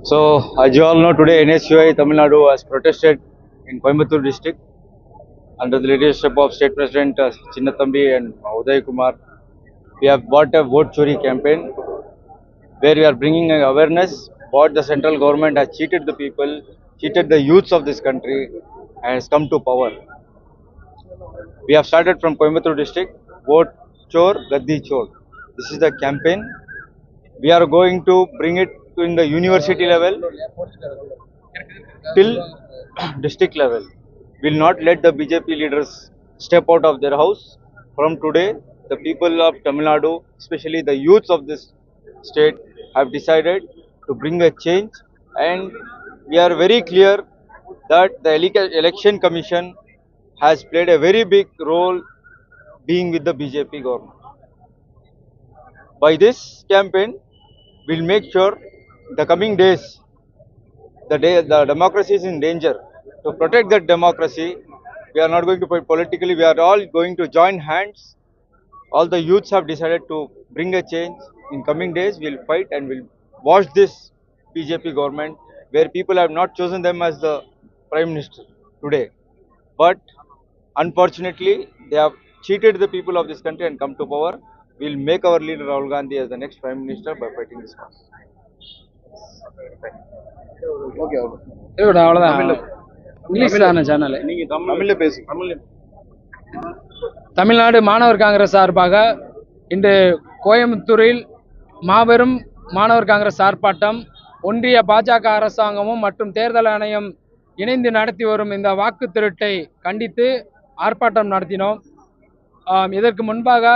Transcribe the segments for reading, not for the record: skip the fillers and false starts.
So, as you all know, today NSUI Tamil Nadu has protested in Coimbatore district under the leadership of State President Chinnathambi and Uday Kumar. We have bought a vote chori campaign where we are bringing awareness what the central government has cheated the people, cheated the youths of this country, and has come to power. We have started from Coimbatore district, vote chor, gaddi chor. This is the campaign. We are going to bring it to in the university level till district level. Will not let the BJP leaders step out of their house. From today, the people of Tamil Nadu, especially the youths of this state, have decided to bring a change, and we are very clear that the election commission has played a very big role being with the BJP government. By this campaign, we'll make sure the coming days the democracy is in danger. To protect that democracy, we are not going to fight politically. We are all going to join hands. All the youths have decided to bring a change. In coming days, we'll fight and we'll watch this BJP government where people have not chosen them as the prime minister today. But unfortunately, they have cheated the people of this country and come to power. We'll make our leader Rahul Gandhi as the next prime minister by fighting this cause. Okay இருக்கட்டும் அவ்வளோதான். English தானே channel. நீங்க தமிழ்ல பேசுங்க. தமிழ்நாடு மாணவர் காங்கிரஸ் சார்பாக இன்று கோயம்புத்தூரில் மாபெரும் மாணவர் காங்கிரஸ் ஆர்ப்பாட்டம், ஒன்றிய பாஜக அரசாங்கமும் மற்றும் தேர்தல் ஆணையம் இணைந்து நடத்தி வரும் இந்த வாக்கு திருட்டை கண்டித்து ஆர்ப்பாட்டம் நடத்தினோம். இதற்கு முன்பாக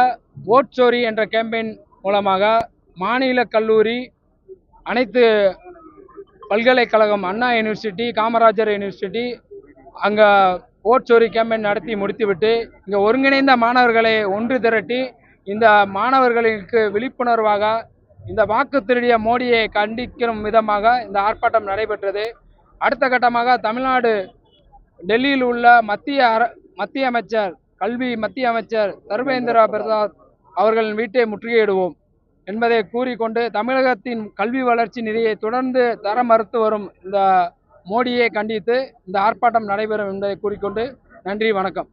ஓட் சோரி என்ற கேம்பெயின் மூலமாக மாநில கல்லூரி, அனைத்து பல்கலைக்கழகம், அண்ணா யூனிவர்சிட்டி, காமராஜர் யூனிவர்சிட்டி அங்கே ஓட் சோரி கேம்பெயின் நடத்தி முடித்துவிட்டு இங்கே ஒருங்கிணைந்த மாணவர்களை ஒன்று திரட்டி இந்த மாணவர்களுக்கு விழிப்புணர்வாக இந்த வாக்கு திருடிய மோடியை கண்டிக்கும் விதமாக இந்த ஆர்ப்பாட்டம் நடைபெற்றது. அடுத்த கட்டமாக தமிழ்நாடு டெல்லியில் உள்ள மத்திய அமைச்சர், கல்வி மத்திய அமைச்சர் தர்மேந்திர பிரசாத் அவர்களின் வீட்டை முற்றுகையிடுவோம் என்பதை கூறிக்கொண்டு, தமிழகத்தின் கல்வி வளர்ச்சி நிதியை தொடர்ந்து தர மறுத்து வரும் இந்த மோடியை கண்டித்து இந்த ஆர்ப்பாட்டம் நடைபெறும் என்பதை கூறிக்கொண்டு நன்றி, வணக்கம்.